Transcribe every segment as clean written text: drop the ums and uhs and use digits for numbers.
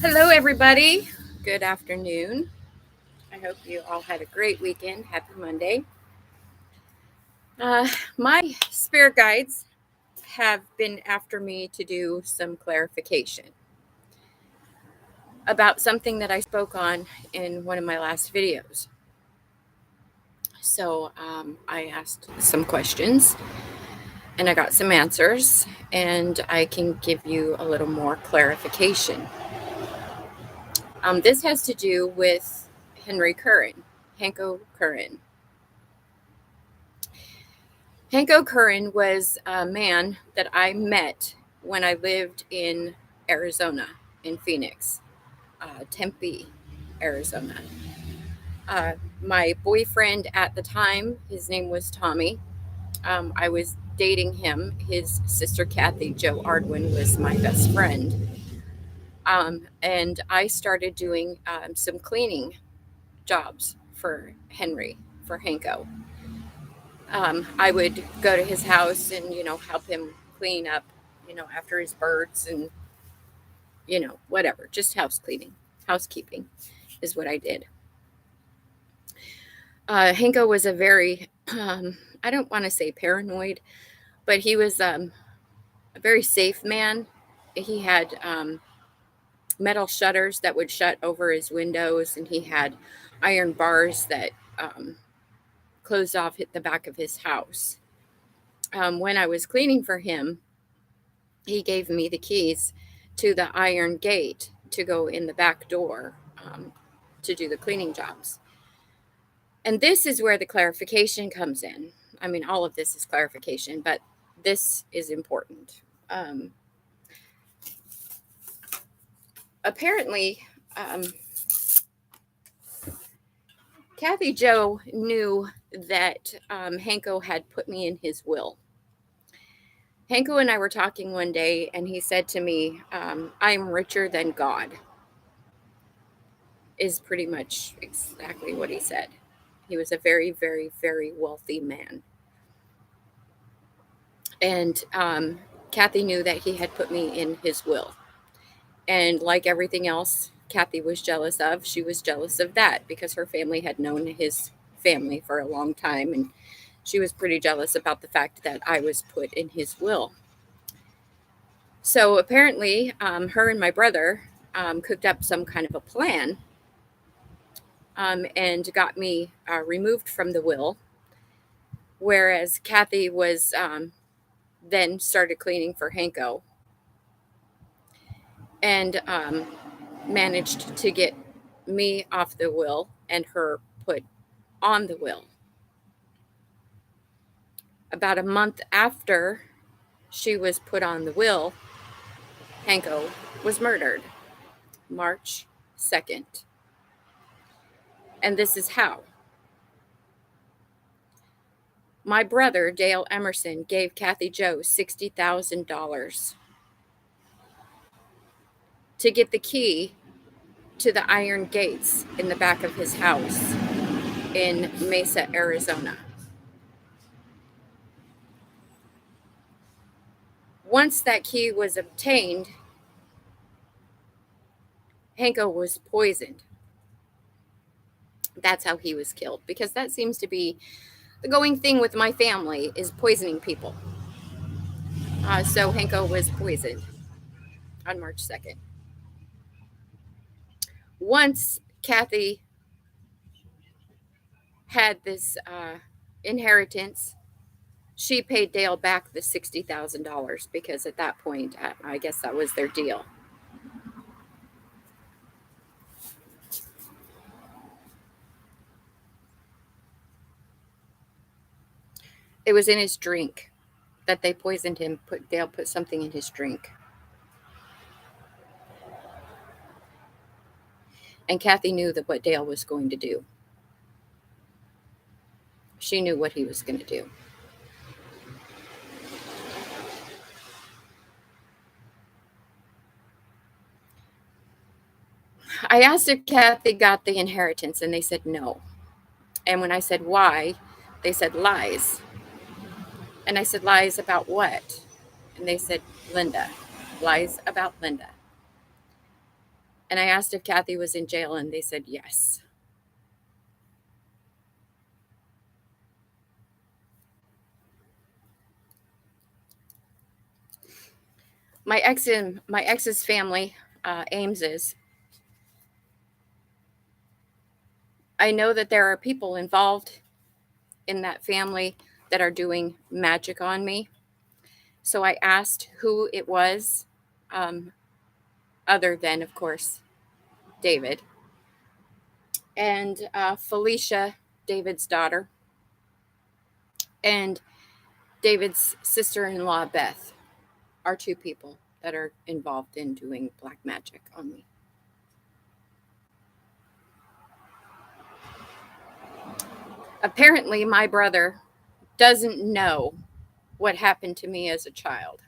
Hello, everybody. Good afternoon. I hope you all had a great weekend. Happy Monday. My spirit guides have been after me to do some clarification about something that I spoke on in one of my last videos. So I asked some questions and I got some answers, and I can give you a little more clarification. This has to do with Henry Curran, Hanko Curran. Hanko Curran was a man that I met when I lived in Arizona, in Phoenix, Tempe, Arizona. Uh, my boyfriend at the time, his name was Tommy. I was dating him. His sister Kathy, Joe Ardwin, was my best friend. And I started doing some cleaning jobs for Henry, for Hanko. I would go to his house and, help him clean up, after his birds and, whatever, just housekeeping is what I did. Hanko was a very, I don't want to say paranoid, but he was a very safe man. He had metal shutters that would shut over his windows, and he had iron bars that closed off the back of his house. When I was cleaning for him, he gave me the keys to the iron gate to go in the back door to do the cleaning jobs. And this is where the clarification comes in. I mean, all of this is clarification, but this is important. Apparently, Kathy Joe knew that Hanko had put me in his will. Hanko and I were talking one day, and he said to me, I'm richer than God, is pretty much exactly what he said. He was a very, very, very wealthy man. And Kathy knew that he had put me in his will. And like everything else Kathy was jealous of, she was jealous of that because her family had known his family for a long time. And she was pretty jealous about the fact that I was put in his will. So apparently, her and my brother cooked up some kind of a plan and got me removed from the will. Whereas Kathy was then started cleaning for Hanko and managed to get me off the will and her put on the will. About a month after she was put on the will, Hanko was murdered, March 2nd. And this is how. My brother, Dale Emerson, gave Kathy Joe $60,000 to get the key to the iron gates in the back of his house in Mesa, Arizona. Once that key was obtained, Hanko was poisoned. That's how he was killed, because that seems to be the going thing with my family, is poisoning people. So Hanko was poisoned on March 2nd. Once Kathy had this inheritance, she paid Dale back the $60,000 because at that point, I guess that was their deal. It was in his drink that they poisoned him. Dale put something in his drink. And Kathy knew that what Dale was going to do. She knew what he was going to do. I asked if Kathy got the inheritance, and they said no. And when I said why, they said lies. And I said, lies about what? And they said, Linda. Lies about Linda. And I asked if Kathy was in jail, and they said yes. My ex's family, Ames's. I know that there are people involved in that family that are doing magic on me. So I asked who it was, other than, of course, David. And Felicia, David's daughter, and David's sister-in-law, Beth, are two people that are involved in doing black magic on me. Apparently, my brother doesn't know what happened to me as a child.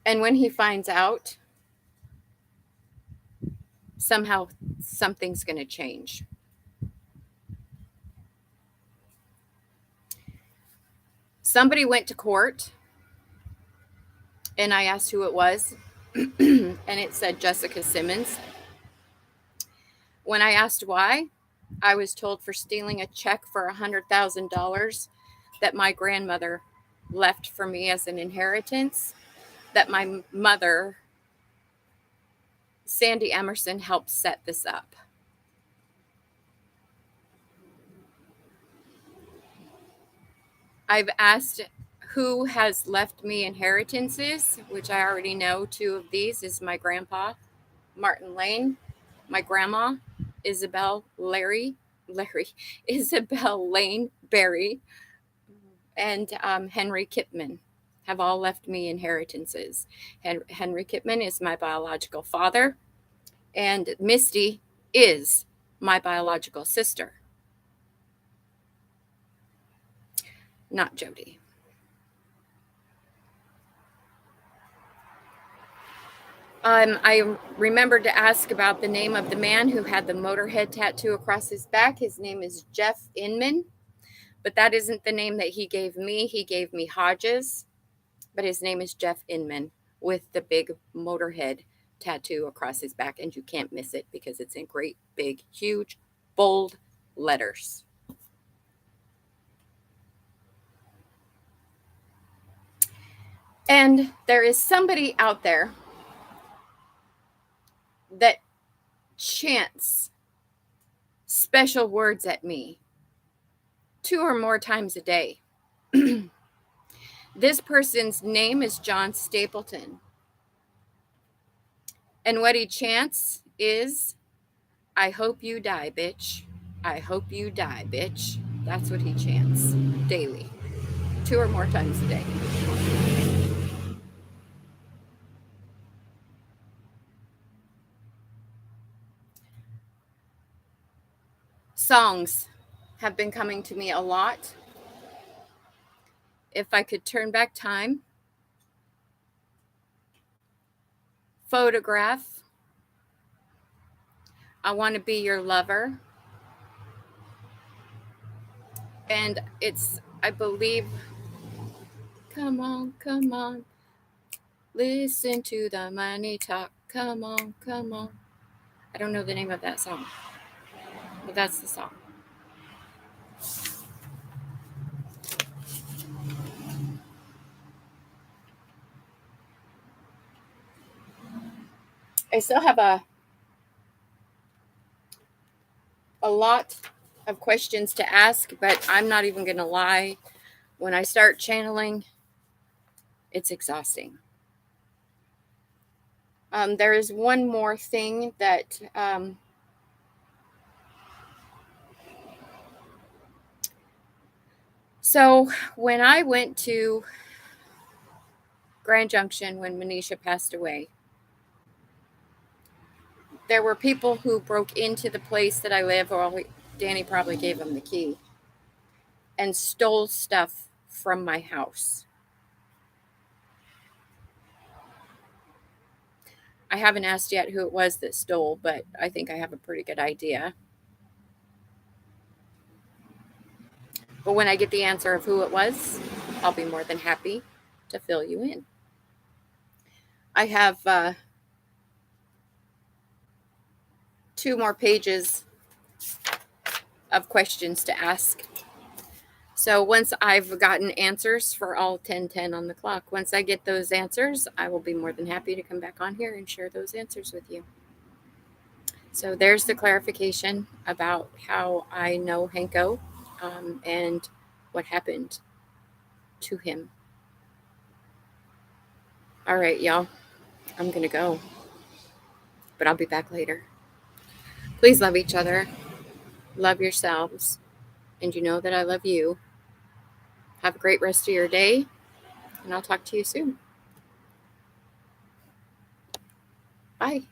And when he finds out, somehow something's going to change. Somebody went to court, and I asked who it was, and it said Jessica Simmons. When I asked why, I was told for stealing a check for $100,000 that my grandmother left for me as an inheritance, that my mother, Sandy Emerson, helped set this up. I've asked who has left me inheritances, which I already know. Two of these is my grandpa, Martin Lane, my grandma, Isabel Isabel Lane Berry, and Henry Kipman have all left me inheritances. Henry Kipman is my biological father, and Misty is my biological sister, not Jody. I remembered to ask about the name of the man who had the Motorhead tattoo across his back. His name is Jeff Inman, but that isn't the name that he gave me. He gave me Hodges, but his name is Jeff Inman with the big Motorhead tattoo across his back, and you can't miss it because it's in great, big, huge, bold letters. And there is somebody out there that chants special words at me 2 or more times a day. This person's name is John Stapleton. And what he chants is, I hope you die, bitch. I hope you die, bitch. That's what he chants daily, 2 or more times a day. Songs have been coming to me a lot. If I could turn back time, Photograph, I Want to Be Your Lover, and it's, I believe, come on, listen to the money talk, come on. I don't know the name of that song, but that's the song. I still have a lot of questions to ask, but I'm not even going to lie. When I start channeling, it's exhausting. There is one more thing that so when I went to Grand Junction when Manisha passed away, there were people who broke into the place that I live, or Danny probably gave them the key, and stole stuff from my house. I haven't asked yet who it was that stole, but I think I have a pretty good idea. But when I get the answer of who it was, I'll be more than happy to fill you in. I have 2 more pages of questions to ask. So once I've gotten answers for all 10:10 on the clock, once I get those answers, I will be more than happy to come back on here and share those answers with you. So there's the clarification about how I know Hanko and what happened to him. All right, y'all, I'm going to go, but I'll be back later. Please love each other, love yourselves, and you know that I love you. Have a great rest of your day, and I'll talk to you soon. Bye.